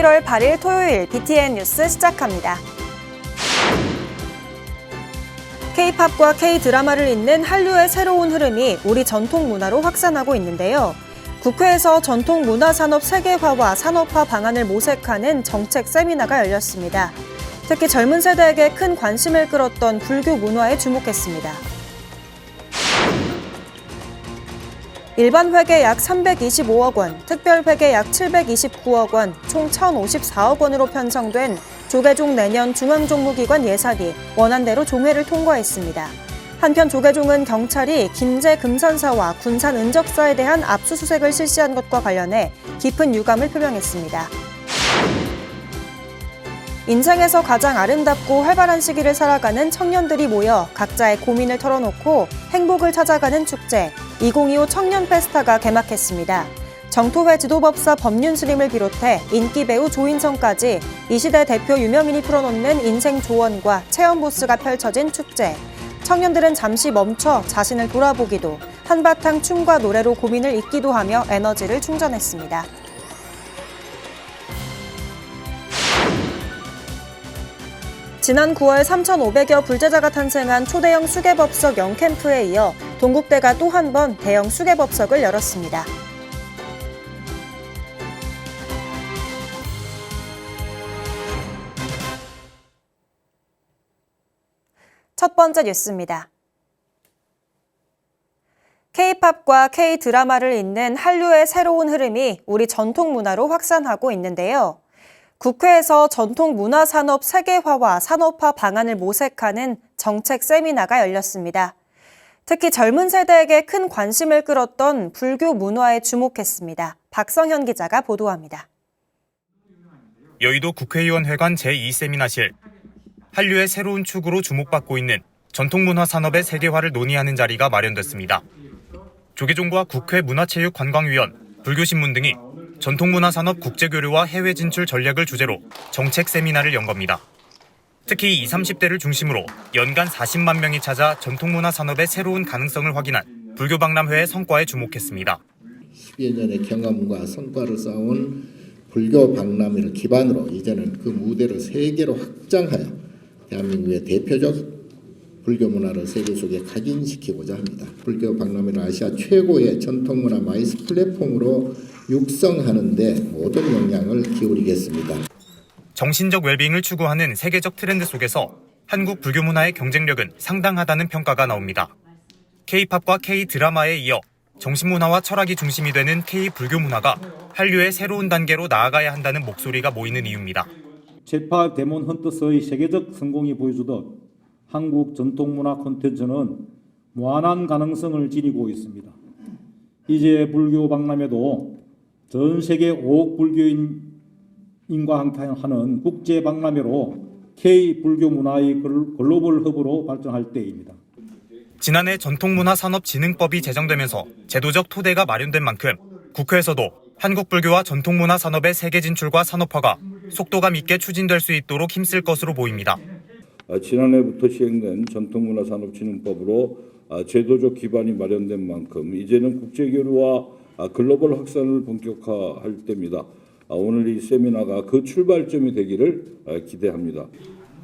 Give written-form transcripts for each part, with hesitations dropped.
11월 8일 토요일 BTN 뉴스 시작합니다. K-팝과 K-드라마를 잇는 한류의 새로운 흐름이 우리 전통 문화로 확산하고 있는데요. 국회에서 전통 문화 산업 세계화와 산업화 방안을 모색하는 정책 세미나가 열렸습니다. 특히 젊은 세대에게 큰 관심을 끌었던 불교 문화에 주목했습니다. 일반 회계 약 325억 원, 특별 회계 약 729억 원, 총 1,054억 원으로 편성된 조계종 내년 중앙종무기관 예산이 원안대로 종회를 통과했습니다. 한편 조계종은 경찰이 김제 금산사와 군산 은적사에 대한 압수수색을 실시한 것과 관련해 깊은 유감을 표명했습니다. 인생에서 가장 아름답고 활발한 시기를 살아가는 청년들이 모여 각자의 고민을 털어놓고 행복을 찾아가는 축제 2025 청년 페스타가 개막했습니다. 정토회 지도법사 법륜 스님을 비롯해 인기 배우 조인성까지 이 시대 대표 유명인이 풀어놓는 인생 조언과 체험 부스가 펼쳐진 축제. 청년들은 잠시 멈춰 자신을 돌아보기도, 한바탕 춤과 노래로 고민을 잊기도 하며 에너지를 충전했습니다. 지난 9월 3,500여 불제자가 탄생한 초대형 수계법석 영캠프에 이어 동국대가 또 한 번 대형 수계법석을 열었습니다. 첫 번째 뉴스입니다. K-팝과 K-드라마를 잇는 한류의 새로운 흐름이 우리 전통 문화로 확산하고 있는데요. 국회에서 전통 문화 산업 세계화와 산업화 방안을 모색하는 정책 세미나가 열렸습니다. 특히 젊은 세대에게 큰 관심을 끌었던 불교 문화에 주목했습니다. 박성현 기자가 보도합니다. 여의도 국회의원회관 제2세미나실. 한류의 새로운 축으로 주목받고 있는 전통문화 산업의 세계화를 논의하는 자리가 마련됐습니다. 조계종과 국회 문화체육관광위원, 불교신문 등이 전통문화 산업 국제교류와 해외 진출 전략을 주제로 정책 세미나를 연 겁니다. 특히 20, 30대를 중심으로 연간 40만 명이 찾아 전통문화 산업의 새로운 가능성을 확인한 불교박람회의 성과에 주목했습니다. 10여 년의 경험과 성과를 쌓아온 불교박람회를 기반으로 이제는 그 무대를 세계로 확장하여 대한민국의 대표적 불교 문화를 세계 속에 각인시키고자 합니다. 불교 박람회를 아시아 최고의 전통문화 마이스 플랫폼으로 육성하는 데 모든 역량을 기울이겠습니다. 정신적 웰빙을 추구하는 세계적 트렌드 속에서 한국 불교 문화의 경쟁력은 상당하다는 평가가 나옵니다. K-팝과 K-드라마에 이어 정신문화와 철학이 중심이 되는 K-불교 문화가 한류의 새로운 단계로 나아가야 한다는 목소리가 모이는 이유입니다. 제파 데몬 헌터스의 세계적 성공이 보여주듯 한국 전통문화 콘텐츠는 무한한 가능성을 지니고 있습니다. 이제 불교 박람회도 전 세계 5억 불교인과 함께하는 국제 박람회로 K-불교 문화의 글로벌 허브로 발전할 때입니다. 지난해 전통문화산업진흥법이 제정되면서 제도적 토대가 마련된 만큼 국회에서도 한국 불교와 전통문화 산업의 세계 진출과 산업화가 속도감 있게 추진될 수 있도록 힘쓸 것으로 보입니다. 지난해부터 시행된 전통문화산업진흥법으로 제도적 기반이 마련된 만큼 이제는 국제교류와 글로벌 확산을 본격화할 때입니다. 오늘 이 세미나가 그 출발점이 되기를 기대합니다.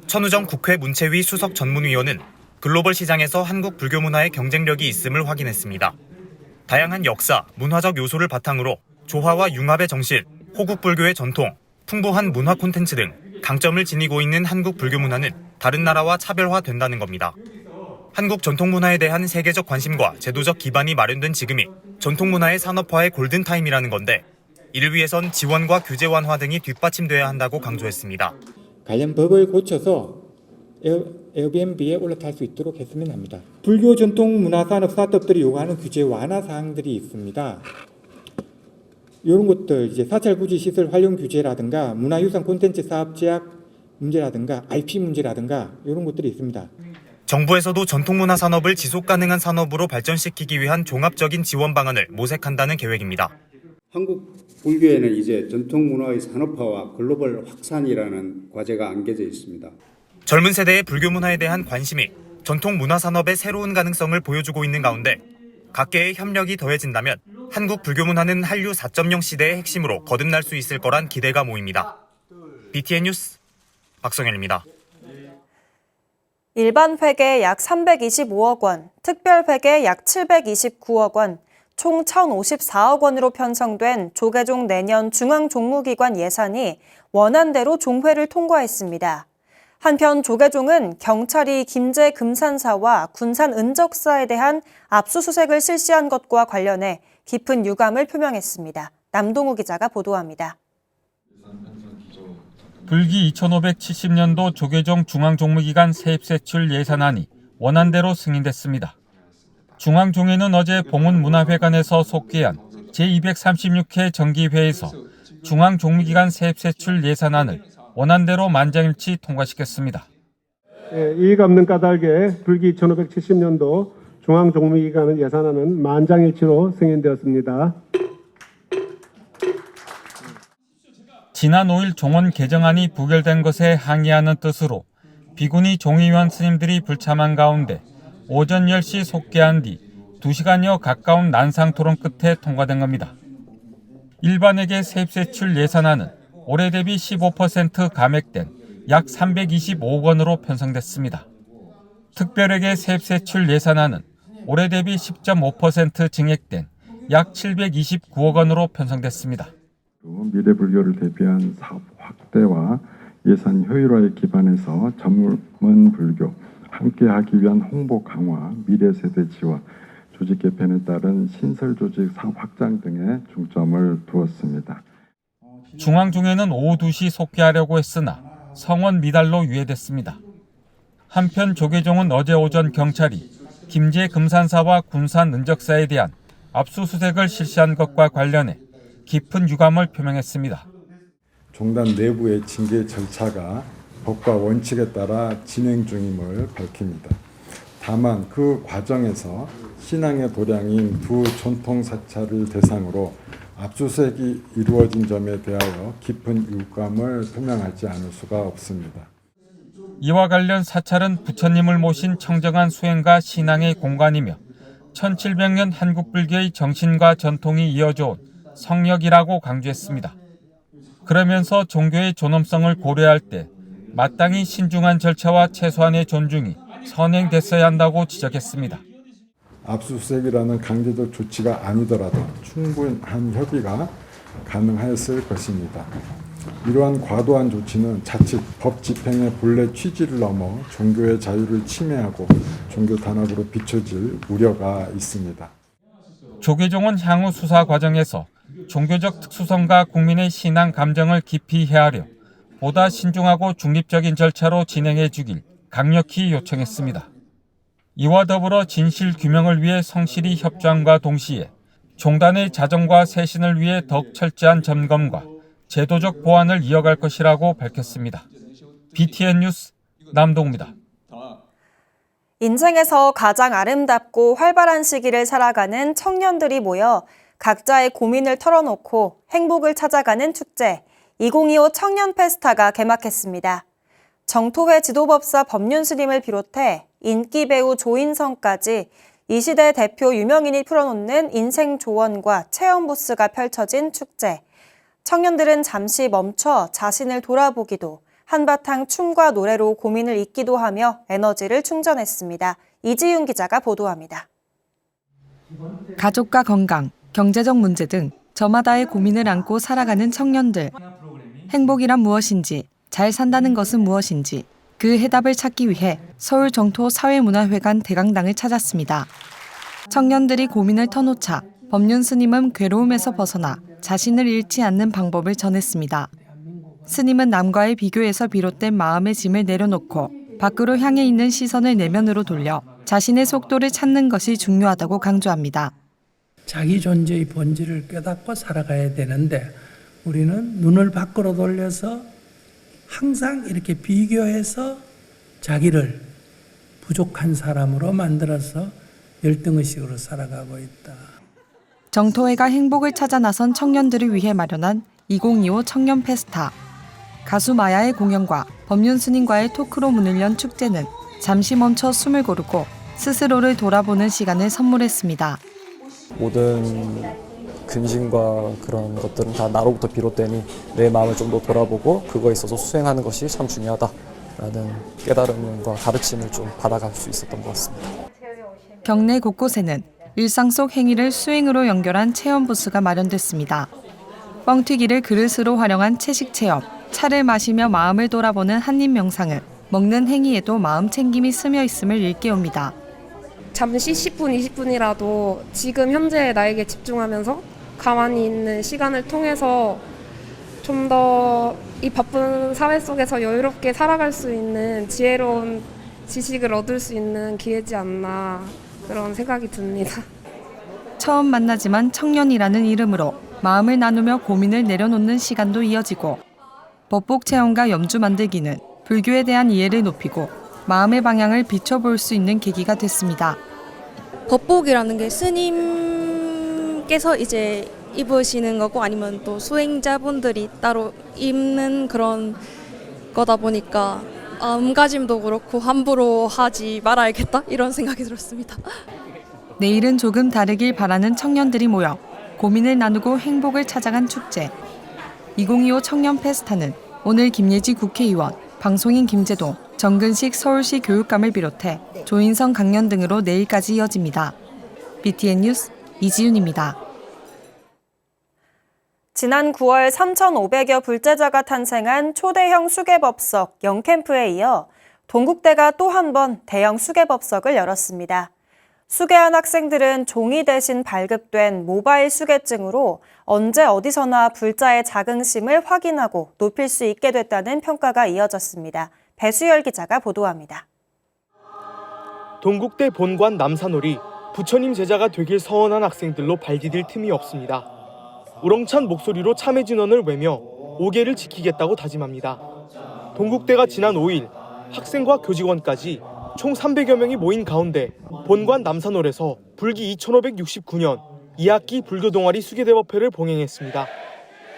천우정 국회 문체위 수석 전문위원은 글로벌 시장에서 한국 불교 문화의 경쟁력이 있음을 확인했습니다. 다양한 역사, 문화적 요소를 바탕으로 조화와 융합의 정신, 호국 불교의 전통, 풍부한 문화 콘텐츠 등 강점을 지니고 있는 한국 불교 문화는 다른 나라와 차별화된다는 겁니다. 한국 전통문화에 대한 세계적 관심과 제도적 기반이 마련된 지금이 전통문화의 산업화의 골든타임이라는 건데 이를 위해선 지원과 규제 완화 등이 뒷받침돼야 한다고 강조했습니다. 관련 법을 고쳐서 에어비앤비에 올라탈 수 있도록 했으면 합니다. 불교 전통문화산업 스타트업들이 요구하는 규제 완화 사항들이 있습니다. 이런 것들 이제 사찰 부지 시설 활용 규제라든가 문화유산 콘텐츠 사업 제약 문제라든가 IP 문제라든가 이런 것들이 있습니다. 정부에서도 전통문화 산업을 지속 가능한 산업으로 발전시키기 위한 종합적인 지원 방안을 모색한다는 계획입니다. 한국 불교에는 이제 전통문화의 산업화와 글로벌 확산이라는 과제가 안겨져 있습니다. 젊은 세대의 불교 문화에 대한 관심이 전통문화 산업의 새로운 가능성을 보여주고 있는 가운데 각계의 협력이 더해진다면 한국 불교 문화는 한류 4.0 시대의 핵심으로 거듭날 수 있을 거란 기대가 모입니다. BTN 뉴스 박성현입니다. 일반 회계 약 325억 원, 특별 회계 약 729억 원, 총 1,054억 원으로 편성된 조계종 내년 중앙종무기관 예산이 원안대로 종회를 통과했습니다. 한편 조계종은 경찰이 김제 금산사와 군산 은적사에 대한 압수수색을 실시한 것과 관련해 깊은 유감을 표명했습니다. 남동우 기자가 보도합니다. 불기 2570년도 조계종 중앙종무기관 세입세출 예산안이 원안대로 승인됐습니다. 중앙종회는 어제 봉은문화회관에서 속개한 제236회 정기회에서 중앙종무기관 세입세출 예산안을 원안대로 만장일치 통과시켰습니다. 이의가 없는 까닭에 불기 2570년도 중앙종무기관 예산안은 만장일치로 승인되었습니다. 지난 5일 종원 개정안이 부결된 것에 항의하는 뜻으로 비구니 종의원 스님들이 불참한 가운데 오전 10시 속개한 뒤 2시간여 가까운 난상 토론 끝에 통과된 겁니다. 일반에게 세입세출 예산안은 올해 대비 15% 감액된 약 325억 원으로 편성됐습니다. 특별에게 세입세출 예산안은 올해 대비 10.5% 증액된 약 729억 원으로 편성됐습니다. 미래 불교를 대비한 사업 확대와 예산 효율화에 기반해서 전문 불교 함께하기 위한 홍보 강화, 미래 세대 지원, 조직 개편에 따른 신설 조직 사업 확장 등에 중점을 두었습니다. 중앙종회는 오후 2시 속개하려고 했으나 성원 미달로 유예됐습니다. 한편 조계종은 어제 오전 경찰이 김제 금산사와 군산 은적사에 대한 압수수색을 실시한 것과 관련해 깊은 유감을 표명했습니다. 종단 내부의 징계 절차가 법과 원칙에 따라 진행 중임을 밝힙니다. 다만 그 과정에서 신앙의 도량인 두 전통 사찰을 대상으로 압수수색이 이루어진 점에 대하여 깊은 유감을 표명하지 않을 수가 없습니다. 이와 관련 사찰은 부처님을 모신 청정한 수행과 신앙의 공간이며 1700년 한국 불교의 정신과 전통이 이어져온 성역이라고 강조했습니다. 그러면서 종교의 존엄성을 고려할 때 마땅히 신중한 절차와 최소한의 존중이 선행됐어야 한다고 지적했습니다. 압수수색이라는 강제적 조치가 아니더라도 충분한 협의가 가능하였을 것입니다. 이러한 과도한 조치는 자칫 법 집행의 본래 취지를 넘어 종교의 자유를 침해하고 종교 탄압으로 비춰질 우려가 있습니다. 조계종은 향후 수사 과정에서 종교적 특수성과 국민의 신앙 감정을 깊이 헤아려 보다 신중하고 중립적인 절차로 진행해 주길 강력히 요청했습니다. 이와 더불어 진실 규명을 위해 성실히 협조함과 동시에 종단의 자정과 쇄신을 위해 더욱 철저한 점검과 제도적 보완을 이어갈 것이라고 밝혔습니다. BTN 뉴스 남동우입니다. 인생에서 가장 아름답고 활발한 시기를 살아가는 청년들이 모여 각자의 고민을 털어놓고 행복을 찾아가는 축제 2025 청년 페스타가 개막했습니다. 정토회 지도법사 법륜 스님을 비롯해 인기 배우 조인성까지 이 시대 대표 유명인이 풀어놓는 인생 조언과 체험 부스가 펼쳐진 축제. 청년들은 잠시 멈춰 자신을 돌아보기도, 한바탕 춤과 노래로 고민을 잊기도 하며 에너지를 충전했습니다. 이지윤 기자가 보도합니다. 가족과 건강, 경제적 문제 등 저마다의 고민을 안고 살아가는 청년들. 행복이란 무엇인지, 잘 산다는 것은 무엇인지 그 해답을 찾기 위해 서울 정토 사회문화회관 대강당을 찾았습니다. 청년들이 고민을 터놓자 법륜 스님은 괴로움에서 벗어나 자신을 잃지 않는 방법을 전했습니다. 스님은 남과의 비교에서 비롯된 마음의 짐을 내려놓고 밖으로 향해 있는 시선을 내면으로 돌려 자신의 속도를 찾는 것이 중요하다고 강조합니다. 자기 존재의 본질을 깨닫고 살아가야 되는데 우리는 눈을 밖으로 돌려서 항상 이렇게 비교해서 자기를 부족한 사람으로 만들어서 열등의식으로 살아가고 있다. 정토회가 행복을 찾아 나선 청년들을 위해 마련한 2025 청년 페스타. 가수 마야의 공연과 법륜 스님과의 토크로 문을 연 축제는 잠시 멈춰 숨을 고르고 스스로를 돌아보는 시간을 선물했습니다. 모든 근심과 그런 것들은 다 나로부터 비롯되니 내 마음을 좀 더 돌아보고 그거에 있어서 수행하는 것이 참 중요하다라는 깨달음과 가르침을 좀 받아갈 수 있었던 것 같습니다. 경내 곳곳에는 일상 속 행위를 수행으로 연결한 체험 부스가 마련됐습니다. 뻥튀기를 그릇으로 활용한 채식 체험, 차를 마시며 마음을 돌아보는 한입 명상은 먹는 행위에도 마음 챙김이 스며 있음을 일깨웁니다. 잠시 10분, 20분이라도 지금 현재 나에게 집중하면서 가만히 있는 시간을 통해서 좀 더 이 바쁜 사회 속에서 여유롭게 살아갈 수 있는 지혜로운 지식을 얻을 수 있는 기회지 않나 그런 생각이 듭니다. 처음 만나지만 청년이라는 이름으로 마음을 나누며 고민을 내려놓는 시간도 이어지고 법복 체험과 염주 만들기는 불교에 대한 이해를 높이고 마음의 방향을 비춰볼 수 있는 계기가 됐습니다. 법복이라는 게 스님께서 이제 입으시는 거고 아니면 또 수행자분들이 따로 입는 그런 거다 보니까 마음가짐도 그렇고 함부로 하지 말아야겠다 이런 생각이 들었습니다. 내일은 조금 다르길 바라는 청년들이 모여 고민을 나누고 행복을 찾아간 축제. 2025 청년 페스타는 오늘 김예지 국회의원, 방송인 김재동, 정근식 서울시 교육감을 비롯해 조인성 강연 등으로 내일까지 이어집니다. BTN 뉴스 이지윤입니다. 지난 9월 3,500여 불제자가 탄생한 초대형 수계법석 영캠프에 이어 동국대가 또 한 번 대형 수계법석을 열었습니다. 수계한 학생들은 종이 대신 발급된 모바일 수계증으로 언제 어디서나 불자의 자긍심을 확인하고 높일 수 있게 됐다는 평가가 이어졌습니다. 배수열 기자가 보도합니다. 동국대 본관 남산홀이 부처님 제자가 되길 서원한 학생들로 발디딜 틈이 없습니다. 우렁찬 목소리로 참회 진언을 외며 5계를 지키겠다고 다짐합니다. 동국대가 지난 5일 학생과 교직원까지 총 300여 명이 모인 가운데 본관 남산홀에서 불기 2569년 2학기 불교 동아리 수계대법회를 봉행했습니다.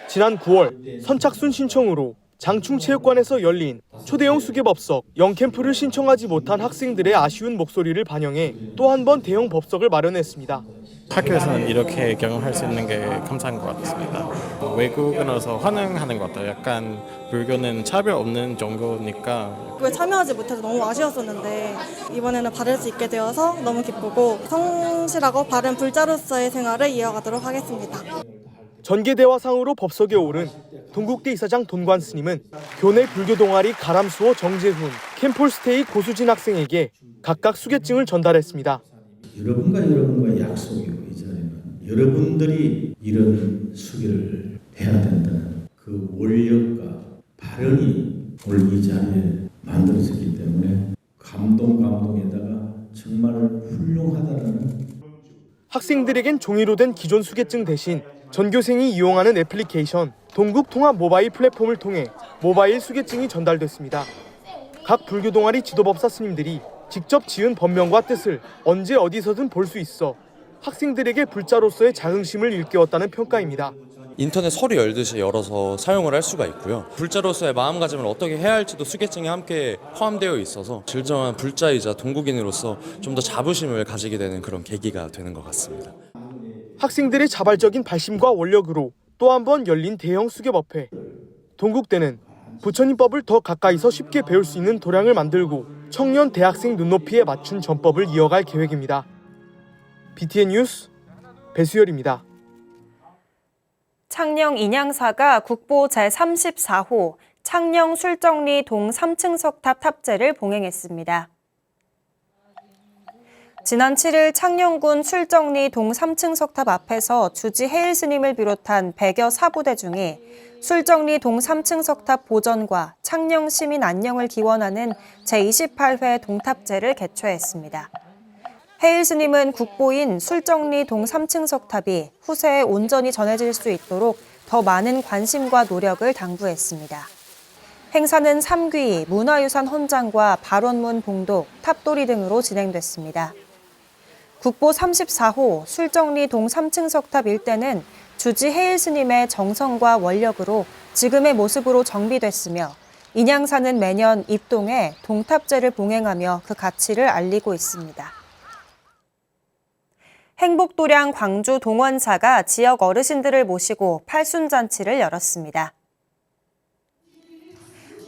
지난 9월 선착순 신청으로 장충체육관에서 열린 초대형 수계법석 영캠프를 신청하지 못한 학생들의 아쉬운 목소리를 반영해 또 한 번 대형 법석을 마련했습니다. 학교에서는 이렇게 경험할 수 있는 게 감사한 것 같습니다. 외국인 와서 환영하는 것 같아요. 약간 불교는 차별 없는 종교니까. 왜 참여하지 못해서 너무 아쉬웠었는데 이번에는 받을 수 있게 되어서 너무 기쁘고 성실하고 바른 불자로서의 생활을 이어가도록 하겠습니다. 전계대화상으로 법석에 오른 동국대 이사장 돈관 스님은 교내 불교 동아리 가람수호 정재훈, 캠폴스테이 고수진 학생에게 각각 수계증을 전달했습니다. 여러분과의 약속이고 이전에는 여러분들이 이런 수계를 해야 된다는 그 원력과 발언이 오늘 이 자리에 만들어졌기 때문에 감동에다가 정말 훌륭하다는. 학생들에겐 종이로 된 기존 수계증 대신 전교생이 이용하는 애플리케이션 동국통합 모바일 플랫폼을 통해 모바일 수계증이 전달됐습니다. 각 불교 동아리 지도법사 스님들이 직접 지은 법명과 뜻을 언제 어디서든 볼 수 있어 학생들에게 불자로서의 자긍심을 일깨웠다는 평가입니다. 인터넷 서류 열듯이 열어서 사용을 할 수가 있고요. 불자로서의 마음가짐을 어떻게 해야 할지도 수계증에 함께 포함되어 있어서 진정한 불자이자 동국인으로서 좀 더 자부심을 가지게 되는 그런 계기가 되는 것 같습니다. 학생들의 자발적인 발심과 원력으로 또 한 번 열린 대형 수계법회. 동국대는 부처님법을 더 가까이서 쉽게 배울 수 있는 도량을 만들고 청년 대학생 눈높이에 맞춘 전법을 이어갈 계획입니다. BTN 뉴스 배수열입니다. 창녕 인양사가 국보 제34호 창녕 술정리 동 3층 석탑 탑재를 봉행했습니다. 지난 7일 창녕군 술정리 동 3층 석탑 앞에서 주지 해일 스님을 비롯한 100여 사부대 중이 술정리 동 3층 석탑 보전과 창녕 시민 안녕을 기원하는 제28회 동탑제를 개최했습니다. 해일 스님은 국보인 술정리 동 3층 석탑이 후세에 온전히 전해질 수 있도록 더 많은 관심과 노력을 당부했습니다. 행사는 삼귀, 문화유산 헌장과 발원문 봉독, 탑돌이 등으로 진행됐습니다. 국보 34호 술정리 동 3층 석탑 일대는 주지 해일 스님의 정성과 원력으로 지금의 모습으로 정비됐으며 인양사는 매년 입동해 동탑제를 봉행하며 그 가치를 알리고 있습니다. 행복도량 광주 동원사가 지역 어르신들을 모시고 팔순잔치를 열었습니다.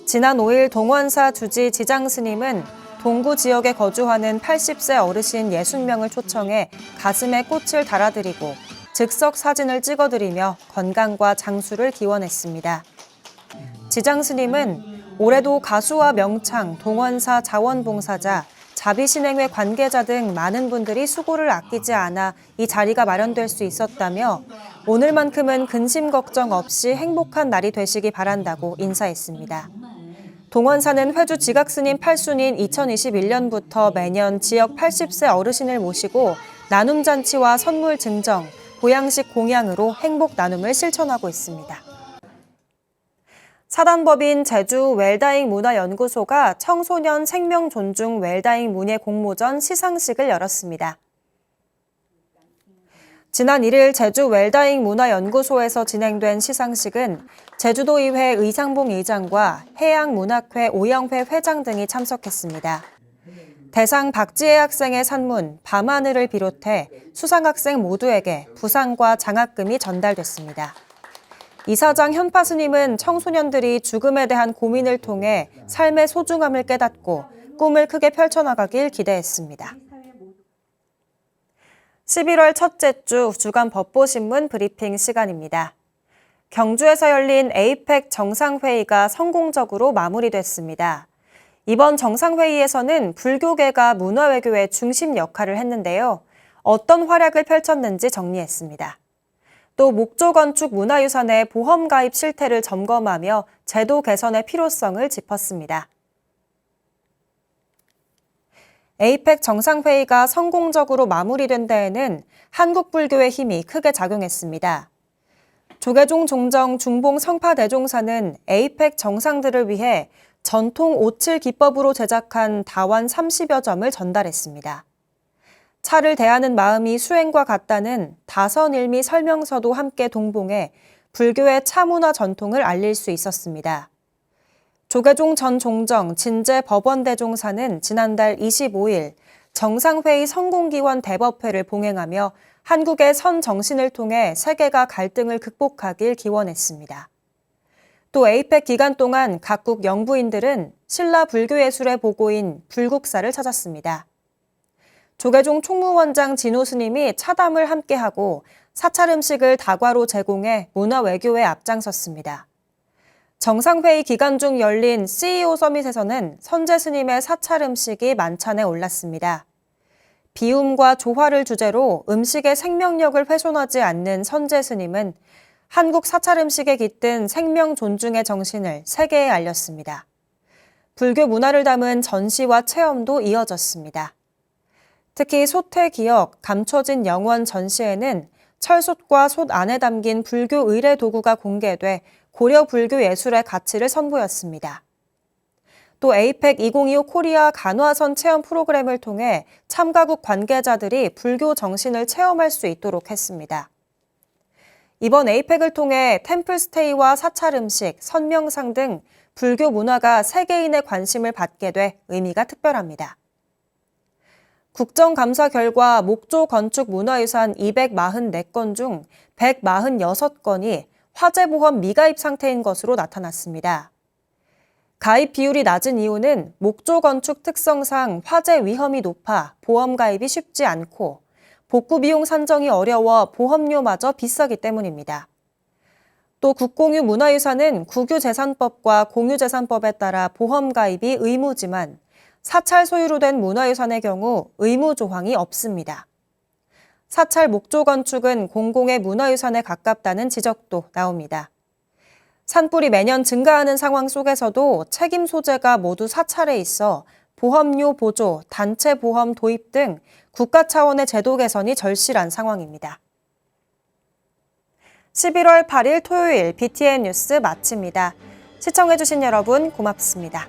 지난 5일 동원사 주지 지장스님은 동구 지역에 거주하는 80세 어르신 60명을 초청해 가슴에 꽃을 달아드리고 즉석 사진을 찍어드리며 건강과 장수를 기원했습니다. 지장스님은 올해도 가수와 명창, 동원사 자원봉사자, 자비신행회 관계자 등 많은 분들이 수고를 아끼지 않아 이 자리가 마련될 수 있었다며 오늘만큼은 근심 걱정 없이 행복한 날이 되시기 바란다고 인사했습니다. 동원사는 회주 지각스님 8순인 2021년부터 매년 지역 80세 어르신을 모시고 나눔잔치와 선물 증정, 보양식 공양으로 행복 나눔을 실천하고 있습니다. 사단법인 제주 웰다잉 문화연구소가 청소년 생명 존중 웰다잉 문예 공모전 시상식을 열었습니다. 지난 1일 제주 웰다잉 문화연구소에서 진행된 시상식은 제주도의회 의상봉 의장과 해양문학회 오영회 회장 등이 참석했습니다. 대상 박지혜 학생의 산문 밤하늘을 비롯해 수상학생 모두에게 부상과 장학금이 전달됐습니다. 이사장 현파 스님은 청소년들이 죽음에 대한 고민을 통해 삶의 소중함을 깨닫고 꿈을 크게 펼쳐나가길 기대했습니다. 11월 첫째 주 주간 법보신문 브리핑 시간입니다. 경주에서 열린 에이펙 정상회의가 성공적으로 마무리됐습니다. 이번 정상회의에서는 불교계가 문화외교의 중심 역할을 했는데요. 어떤 활약을 펼쳤는지 정리했습니다. 또 목조건축 문화유산의 보험 가입 실태를 점검하며 제도 개선의 필요성을 짚었습니다. 에이펙 정상회의가 성공적으로 마무리된 데에는 한국 불교의 힘이 크게 작용했습니다. 조계종 종정 중봉 성파대종사는 에이펙 정상들을 위해 전통 57 기법으로 제작한 다완 30여 점을 전달했습니다. 차를 대하는 마음이 수행과 같다는 다선일미 설명서도 함께 동봉해 불교의 차문화 전통을 알릴 수 있었습니다. 조계종 전 종정 진제 법원대종사는 지난달 25일 정상회의 성공기원 대법회를 봉행하며 한국의 선 정신을 통해 세계가 갈등을 극복하길 기원했습니다. 또 에이펙 기간 동안 각국 영부인들은 신라 불교예술의 보고인 불국사를 찾았습니다. 조계종 총무원장 진호 스님이 차담을 함께하고 사찰 음식을 다과로 제공해 문화외교에 앞장섰습니다. 정상회의 기간 중 열린 CEO 서밋에서는 선제 스님의 사찰 음식이 만찬에 올랐습니다. 비움과 조화를 주제로 음식의 생명력을 훼손하지 않는 선제 스님은 한국 사찰 음식에 깃든 생명 존중의 정신을 세계에 알렸습니다. 불교 문화를 담은 전시와 체험도 이어졌습니다. 특히 솥의 기억, 감춰진 영원 전시회는 철솥과 솥 안에 담긴 불교 의례 도구가 공개돼 고려 불교 예술의 가치를 선보였습니다. 또 에이펙 2025 코리아 간화선 체험 프로그램을 통해 참가국 관계자들이 불교 정신을 체험할 수 있도록 했습니다. 이번 에이펙을 통해 템플스테이와 사찰 음식, 선명상 등 불교 문화가 세계인의 관심을 받게 돼 의미가 특별합니다. 국정감사 결과 목조 건축 문화유산 244건 중 146건이 화재보험 미가입 상태인 것으로 나타났습니다. 가입 비율이 낮은 이유는 목조 건축 특성상 화재 위험이 높아 보험 가입이 쉽지 않고 복구 비용 산정이 어려워 보험료마저 비싸기 때문입니다. 또 국공유 문화유산은 국유재산법과 공유재산법에 따라 보험 가입이 의무지만 사찰 소유로 된 문화유산의 경우 의무 조항이 없습니다. 사찰 목조 건축은 공공의 문화유산에 가깝다는 지적도 나옵니다. 산불이 매년 증가하는 상황 속에서도 책임 소재가 모두 사찰에 있어 보험료 보조, 단체 보험 도입 등 국가 차원의 제도 개선이 절실한 상황입니다. 11월 8일 토요일 BTN 뉴스 마칩니다. 시청해주신 여러분 고맙습니다.